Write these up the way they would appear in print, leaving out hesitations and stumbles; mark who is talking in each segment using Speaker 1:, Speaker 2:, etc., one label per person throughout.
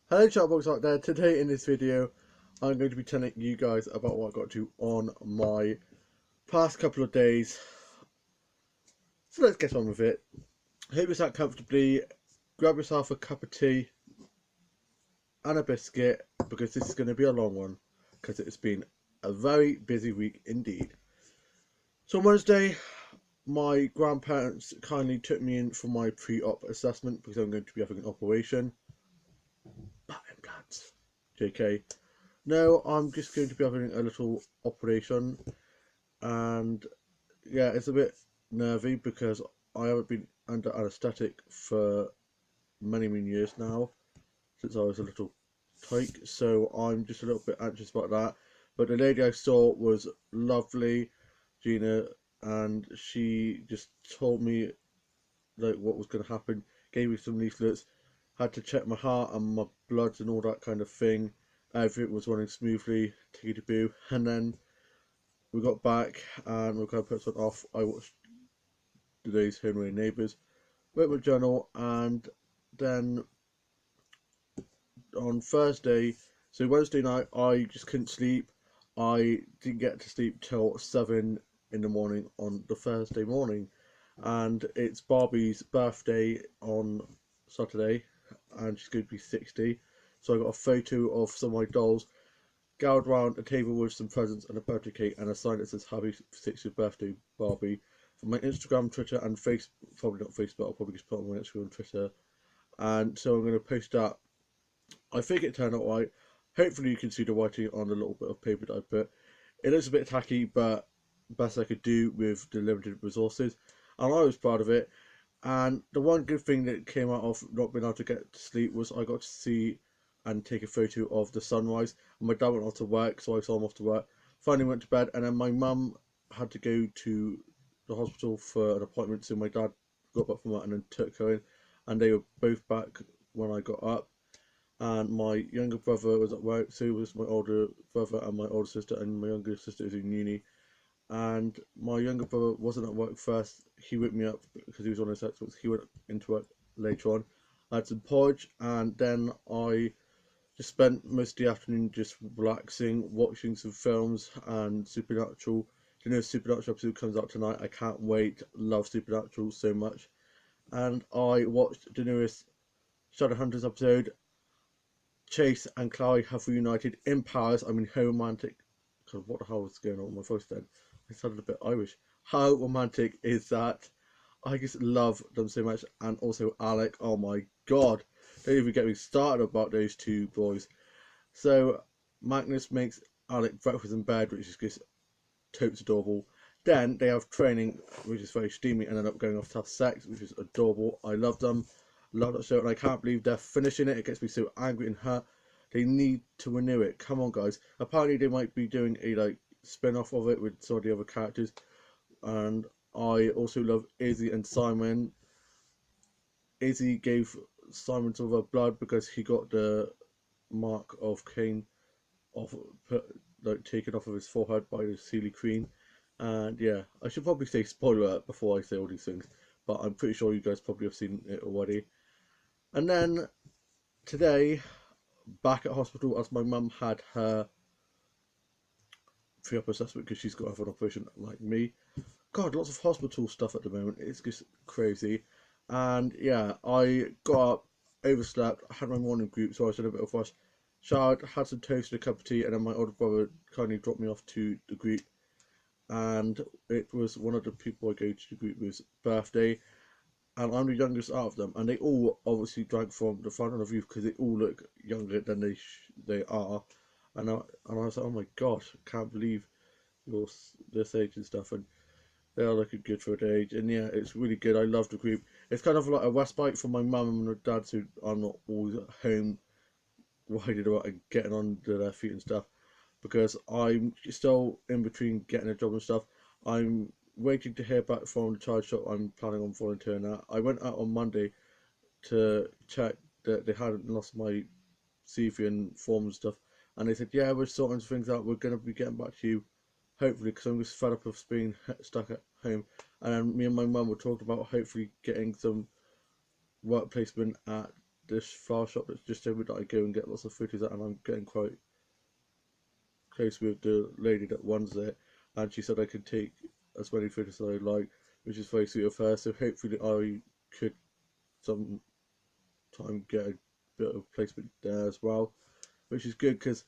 Speaker 1: Hello chatbox out there, today in this video I'm going to be telling you guys about what I got to on my past couple of days. So let's get on with it. Hope you sat comfortably, grab yourself a cup of tea and a biscuit because this is going to be a long one because it's been a very busy week indeed. So on Wednesday my grandparents kindly took me in for my pre-op assessment because I'm going to be having an operation. Butt implants. JK. No, I'm just going to be having a little operation, and yeah, it's a bit nervy because I haven't been under anaesthetic for many years now, since I was a little tyke, so I'm just a little bit anxious about that. But the lady I saw was lovely, Gina, and she just told me like what was going to happen, gave me some leaflets, had to check my heart and my bloods and all that kind of thing. Everything was running smoothly, tickety boo, and then we got back and we are going to put something off. I watched today's Home Away Neighbours, wrote my journal, and then on Thursday, so Wednesday night, I just couldn't sleep. I didn't get to sleep till 7 in the morning on the Thursday morning, and it's Barbie's birthday on Saturday, and she's going to be 60. So I got a photo of some of my dolls gathered around a table with some presents and a birthday cake and a sign that says Happy 60th Birthday Barbie for my Instagram, Twitter, and Facebook. Probably not Facebook, I'll probably just put on my Instagram and Twitter. And so I'm going to post that. I think it turned out right. Hopefully you can see the writing on the little bit of paper that I put. It looks a bit tacky, but best I could do with the limited resources. And I was proud of it. And the one good thing that came out of not being able to get to sleep was I got to see and take a photo of the sunrise. And my dad went off to work, so I saw him off to work. Finally went to bed, and then my mum had to go to the hospital for an appointment, so my dad got back from work and then took her in. And they were both back when I got up. And my younger brother was at work, so was my older brother and my older sister, and my younger sister is in uni. And my younger brother wasn't at work first. He woke me up because he was on his Xbox. He went into work later on. I had some porridge, and then I just spent most of the afternoon just relaxing, watching some films and Supernatural. You know, Supernatural episode comes out tonight. I can't wait. Love Supernatural so much. And I watched the newest Shadowhunters episode. Chase and Chloe have reunited in Paris. I mean, how romantic. God, what the hell was going on with my voice then? I sounded a bit Irish. How romantic is that? I just love them so much. And also Alec, oh my god. Don't even get me started about those two boys. So Magnus makes Alec breakfast in bed, which is just totes adorable. Then they have training, which is very steamy, and end up going off to have sex, which is adorable. I love them. Love that show, and I can't believe they're finishing it. It gets me so angry and hurt. They need to renew it. Come on, guys. Apparently, they might be doing a spin-off of it with some of the other characters. And I also love Izzy and Simon. Izzy gave Simon some of her blood because he got the mark of Cain off, taken off of his forehead by the Seelie Queen. And yeah, I should probably say spoiler alert before I say all these things, but I'm pretty sure you guys probably have seen it already. And then today, back at hospital as my mum had her pre-op assessment because she's got to have an operation like me. God, lots of hospital stuff at the moment. It's just crazy. And yeah, I got up, overslept, I had my morning group, so I was in a bit of rush. Showered, had some toast and a cup of tea, and then my older brother kindly dropped me off to the group. And it was one of the people I go to the group with's birthday, and I'm the youngest out of them. And they all obviously drank from the front of the roof because they all look younger than they are. And I was like, oh my gosh, I can't believe you're this age and stuff. And they are looking good for their age, and yeah, it's really good. I love the group. It's kind of like a respite for my mum and my dad, so I'm not always at home worried about and getting onto their feet and stuff. Because I'm still in between getting a job and stuff. I'm waiting to hear back from the child shop I'm planning on volunteering at. I went out on Monday to check that they hadn't lost my CV and form and stuff, and they said, yeah, we're sorting things out. We're going to be getting back to you hopefully, because I'm just fed up of being stuck at home. And then me and my mum were talking about hopefully getting some work placement at this flower shop that's just over that I go and get lots of photos at, and I'm getting quite close with the lady that runs it, and she said I could take as many photos as I like, which is very sweet of her. So hopefully I could sometime get a bit of placement there as well, which is good because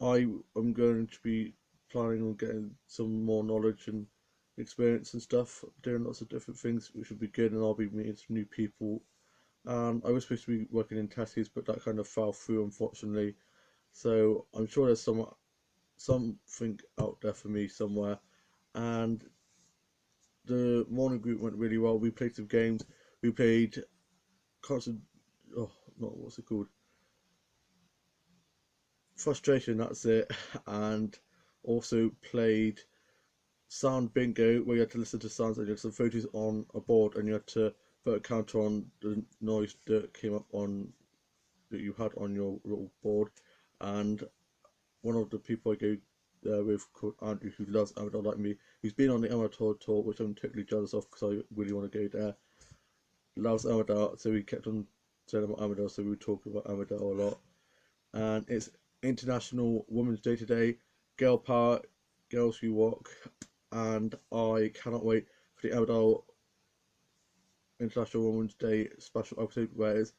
Speaker 1: I am going to be planning on getting some more knowledge and experience and stuff, doing lots of different things, which will be good, and I'll be meeting some new people. I was supposed to be working in Tesco's, but that kind of fell through, unfortunately. So I'm sure there's something out there for me somewhere. And the morning group went really well. We played some games. We played constant. Oh, not what's it called? Frustration. That's it. And also played sound bingo, where you had to listen to sounds and you had some photos on a board, and you had to put a counter on the noise that came up on that you had on your little board. And one of the people I go there with, called Andrew, who loves Amador like me, who's been on the Amador tour, which I'm totally jealous of because I really want to go there. Loves Amador, so we kept on saying about Amador, so we would talk about Amador a lot. And it's International Women's Day today, Girl Power, Girls Who Walk, and I cannot wait for the Amador International Women's Day special episode where it's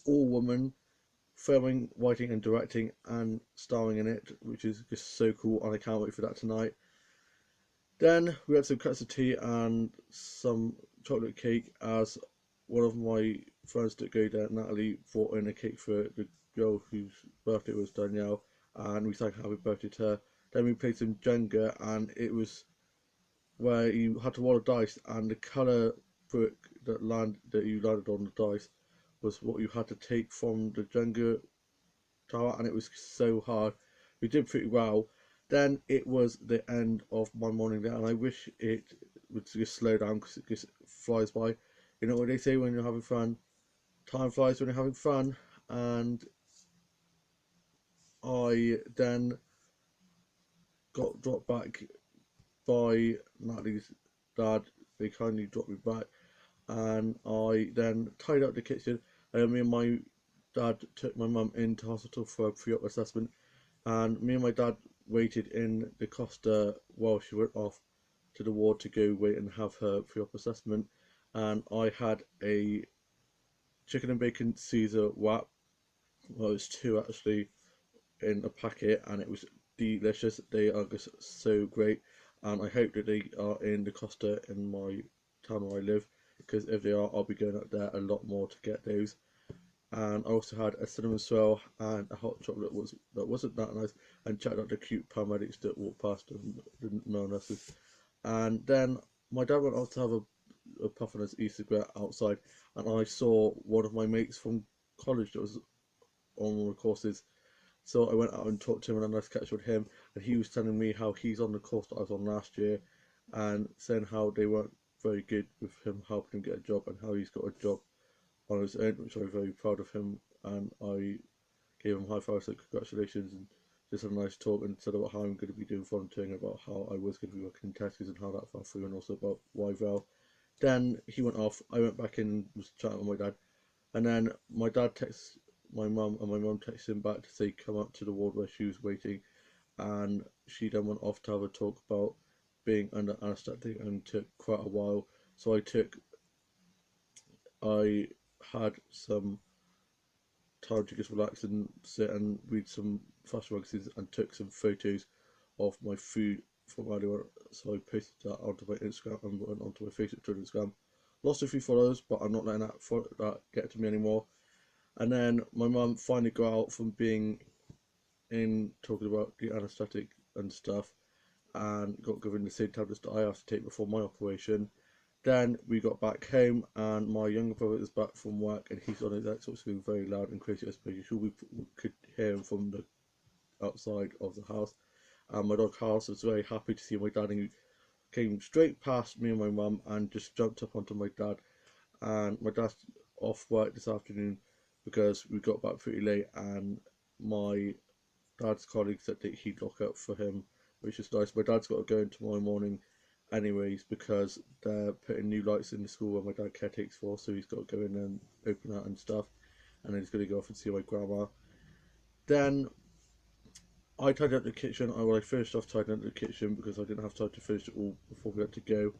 Speaker 1: all women filming, writing, and directing and starring in it, which is just so cool, and I can't wait for that tonight. Then we had some cups of tea and some chocolate cake as one of my friends that go there, Natalie, brought in a cake for the girl whose birthday was Danielle, and we sang happy birthday to her. Then we played some Jenga, and it was where you had to roll a dice, and the colour brick that you landed on the dice was what you had to take from the Jenga tower, and it was so hard. We did pretty well. Then it was the end of my morning there, and I wish it would just slow down because it just flies by. You know what they say when you're having fun? Time flies when you're having fun. And I then got dropped back by Natalie's dad. They kindly dropped me back, and I then tied up the kitchen. And me and my dad took my mum into hospital for a pre-op assessment, and me and my dad waited in the Costa while she went off to the ward to go wait and have her pre-op assessment. And I had a chicken and bacon Caesar wrap. Well, it was two actually in a packet, and it was delicious. They are just so great, and I hope that they are in the Costa in my town where I live, because if they are, I'll be going up there a lot more to get those. And I also had a cinnamon swirl and a hot chocolate that wasn't that nice, and checked out the cute paramedics that walked past and the male nurses. And then my dad went off to have a puff on his e-cigarette outside, and I saw one of my mates from college that was on one of the courses. So I went out and talked to him and had a nice catch with him, and he was telling me how he's on the course that I was on last year, and saying how they weren't very good with him helping him get a job, and how he's got a job on his own, which I'm very proud of him. And I gave him a high five, said congratulations, and just had a nice talk, and said about how I'm going to be doing volunteering, about how I was going to be working in Tesco's and how that fell through, and also about Wyvale. Then he went off. I went back in and was chatting with my dad, and then my dad texted my mum, and my mum texted him back to say come up to the ward where she was waiting, and she then went off to have a talk about being under anaesthetic, and took quite a while. So I had some time to just relax and sit and read some fashion magazines, and took some photos of my food from earlier. So I posted that onto my Instagram and went onto my Facebook, Twitter, Instagram. Lost a few followers, but I'm not letting that get to me anymore. And then my mum finally got out from being in talking about the anaesthetic and stuff, and got given the same tablets that I have to take before my operation. Then we got back home, and my younger brother is back from work, and he's on his Xbox being very loud and crazy, as per usual. We could hear him from the outside of the house. And my dog House was very happy to see my dad, and he came straight past me and my mum and just jumped up onto my dad. And my dad's off work this afternoon because we got back pretty late, and my dad's colleague said that he'd lock up for him, which is nice. My dad's got to go in tomorrow morning anyways, because they're putting new lights in the school where my dad caretakes for, so he's got to go in and open that and stuff. and then he's going to go off and see my grandma. Then I tidied up the kitchen. I finished off tidying up the kitchen because I didn't have time to finish it all before we had to go.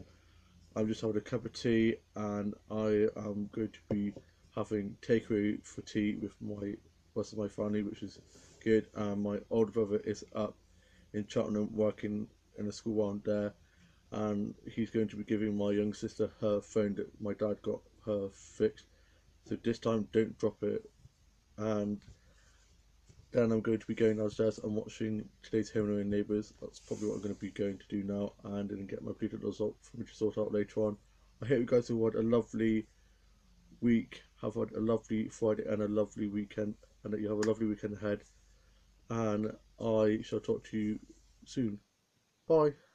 Speaker 1: I'm just having a cup of tea, and I am going to be having takeaway for tea with my rest of my family, which is good. And my older brother is up in Cheltenham working in a school around there, and he's going to be giving my young sister her phone that my dad got her fixed. So this time, don't drop it. And then I'm going to be going downstairs and watching today's Home and Away Neighbours. That's probably what I'm going to be going to do now, and then get my bleeding result for me to sort out later on. I hope you guys have had a lovely week, have had a lovely Friday and a lovely weekend, and that you have a lovely weekend ahead. And I shall talk to you soon. Bye.